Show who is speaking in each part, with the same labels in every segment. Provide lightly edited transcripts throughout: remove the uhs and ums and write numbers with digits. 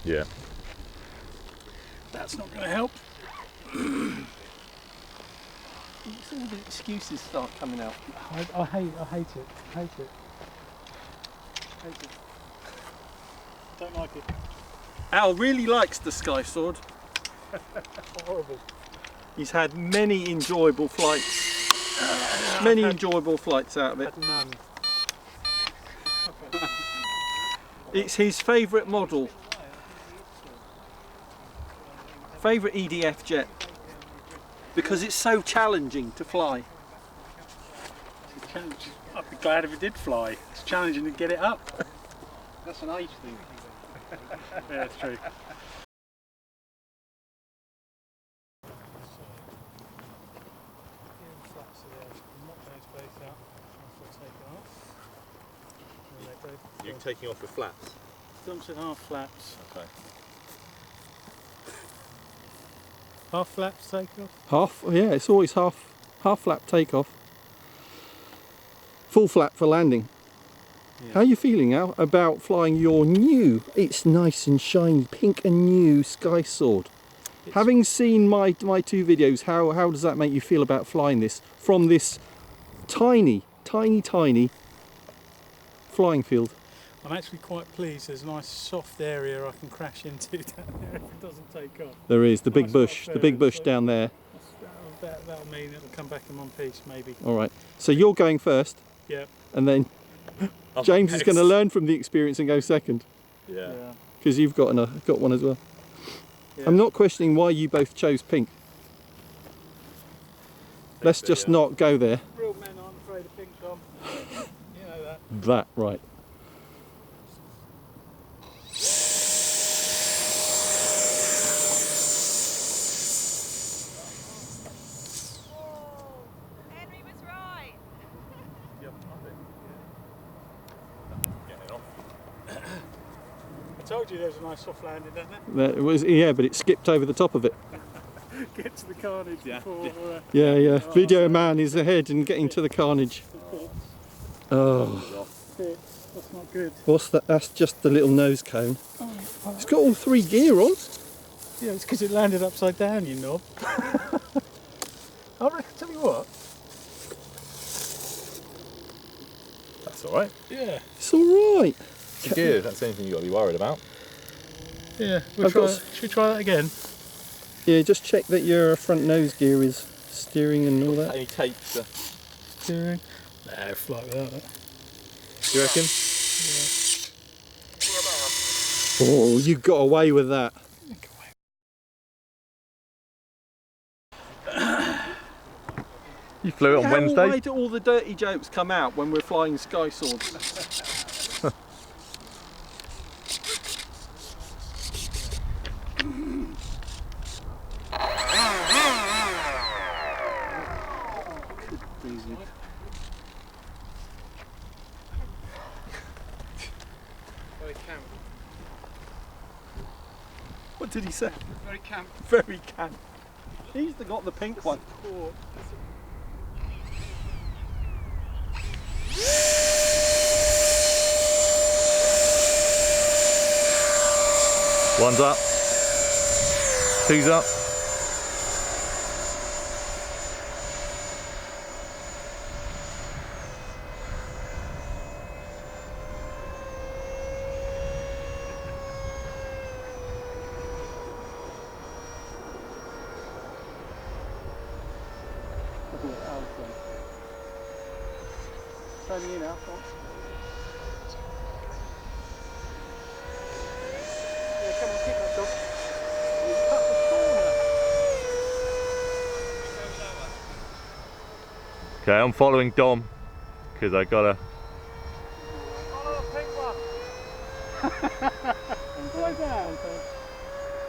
Speaker 1: Yeah.
Speaker 2: That's not going to help. All the excuses start coming out.
Speaker 3: I hate it. Hate it. Don't like it.
Speaker 2: Al really likes the Sky Sword.
Speaker 3: Horrible.
Speaker 2: He's had many enjoyable flights. Many enjoyable flights out of it.
Speaker 3: Had none.
Speaker 2: It's his favourite model. Favourite EDF jet. Because it's so challenging to fly.
Speaker 3: I'd be glad if it did fly. It's challenging to get it up. That's an age thing. Yeah, it's true.
Speaker 1: You're taking off your flaps?
Speaker 3: Dumps and half flaps.
Speaker 1: Okay.
Speaker 3: Half flaps take off?
Speaker 2: Half, yeah, it's always half flap takeoff. Full flap for landing.
Speaker 3: Yeah.
Speaker 2: How are you feeling, Al, about flying your new, it's nice and shiny, pink and new Sky Sword? Having seen my two videos, how does that make you feel about flying this from this tiny flying field?
Speaker 3: I'm actually quite pleased. There's a nice soft area I can crash into down there if it doesn't take off.
Speaker 2: There is the big
Speaker 3: Nice
Speaker 2: bush,
Speaker 3: soft
Speaker 2: the big
Speaker 3: area,
Speaker 2: bush
Speaker 3: so
Speaker 2: down there.
Speaker 3: That'll mean it'll come back in one piece, maybe.
Speaker 2: All right. So you're going first,
Speaker 3: Yeah.
Speaker 2: and then James is going to learn from the experience and go second,
Speaker 1: Yeah.
Speaker 2: because you've got one as well.
Speaker 3: Yeah.
Speaker 2: I'm not questioning why you both chose pink. Let's just not go there.
Speaker 3: Real men aren't afraid of pink, Tom. You know that.
Speaker 2: That right.
Speaker 4: Henry was right.
Speaker 1: Yep, getting off.
Speaker 3: I told you there was a nice soft landing down there.
Speaker 2: That was, yeah, but it skipped over the top of it.
Speaker 3: Get to the carnage before...
Speaker 2: Yeah. Video man is ahead and getting to the carnage. Oh.
Speaker 3: That's not good.
Speaker 2: What's that? That's just the little nose cone. It's got all 3 gear on.
Speaker 3: Yeah, it's because it landed upside down, you knob. I'll tell you what.
Speaker 1: That's alright.
Speaker 3: Yeah.
Speaker 2: It's all right.
Speaker 1: The gear, that's anything you've got to be worried about.
Speaker 3: Yeah.
Speaker 2: I've got
Speaker 3: Should we try that again?
Speaker 2: Yeah, just check that your front nose gear is steering and all that.
Speaker 1: Any tape to...
Speaker 3: Steering? Nah, fly without that.
Speaker 1: Do you reckon?
Speaker 2: Oh, you got away with that.
Speaker 1: You flew it on Wednesday?
Speaker 2: Why do all the dirty jokes come out when we're flying Sky Swords?
Speaker 3: Very camp.
Speaker 2: What did he say?
Speaker 3: Very camp.
Speaker 2: Very camp. He's got the pink one.
Speaker 1: One's up. Two's up.
Speaker 2: Turning in now. Yeah, come on, keep that dog. You cut the corner.
Speaker 1: Okay, I'm following Dom because I gotta.
Speaker 3: Follow the pink one. Slow down.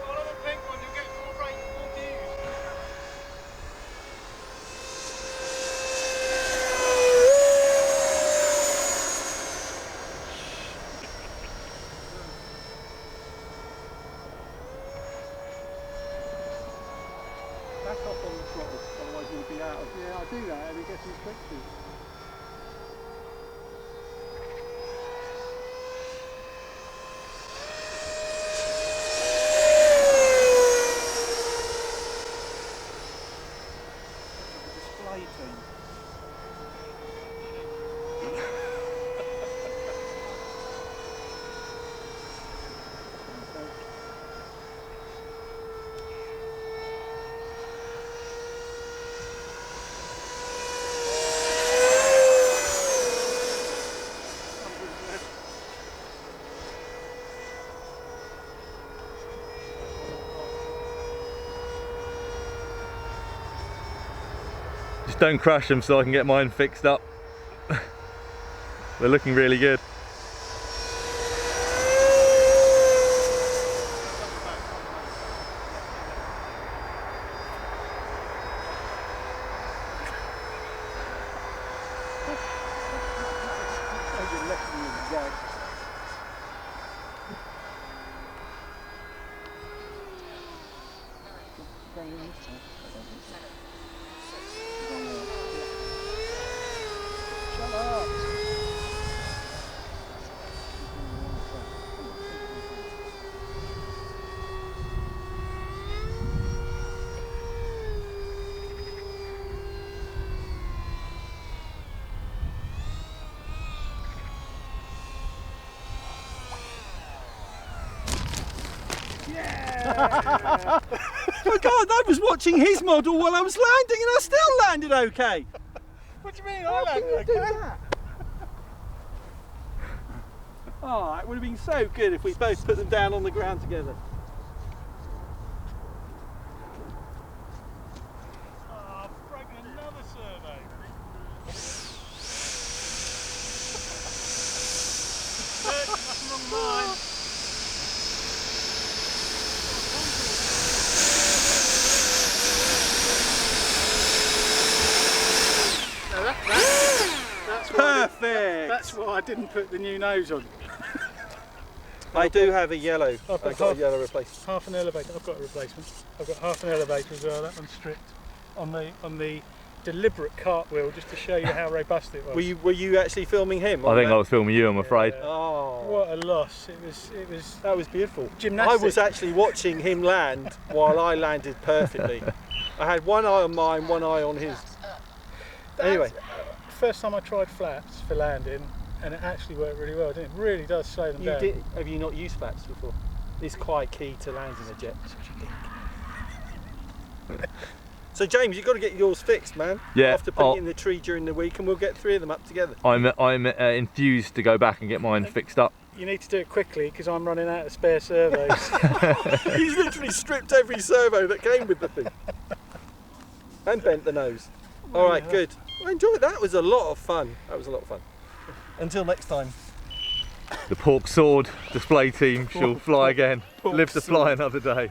Speaker 3: Follow the pink one, you'll get more views.
Speaker 2: Back off on the throttle, otherwise you'll be out of. Yeah, I do that and it gets restricted.
Speaker 1: Just don't crash them so I can get mine fixed up. They're looking really good.
Speaker 2: Oh God, I was watching his model while I was landing and I still landed okay.
Speaker 3: What do you mean I landed okay?
Speaker 2: Oh, it would have been so good if we both put them down on the ground together.
Speaker 3: Oh, I've broken another survey. That's wrong line.
Speaker 2: Perfect!
Speaker 3: That's why I didn't put the new nose on.
Speaker 2: I do have a yellow.
Speaker 3: I've
Speaker 2: I've got a yellow replacement.
Speaker 3: Half an elevator. I've got a replacement. I've got half an elevator as well. That one's stripped on the deliberate cartwheel just to show you how robust it was.
Speaker 2: Were you actually filming him?
Speaker 1: I think I was filming you, I'm afraid.
Speaker 2: Oh,
Speaker 3: What a loss! It was.
Speaker 2: that was beautiful.
Speaker 3: Gymnastics.
Speaker 2: I was actually watching him land while I landed perfectly. I had one eye on mine, one eye on his. Anyway,
Speaker 3: First time I tried flats for landing, and it actually worked really well. Didn't it? It really does slow them down.
Speaker 2: Have you not used flaps before? It's quite key to landing a jet. So James, you've got to get yours fixed, man.
Speaker 1: Yeah,
Speaker 2: After putting it in the tree during the week, and we'll get 3 of them up together.
Speaker 1: I'm enthused to go back and get mine fixed up.
Speaker 3: You need to do it quickly because I'm running out of spare servos.
Speaker 2: He's literally stripped every servo that came with the thing. And bent the nose. All right, good. I enjoyed that. It was a lot of fun. That was a lot of fun. Until next time.
Speaker 1: The pork sword display team shall fly again.
Speaker 2: Pork
Speaker 1: Live to fly another day.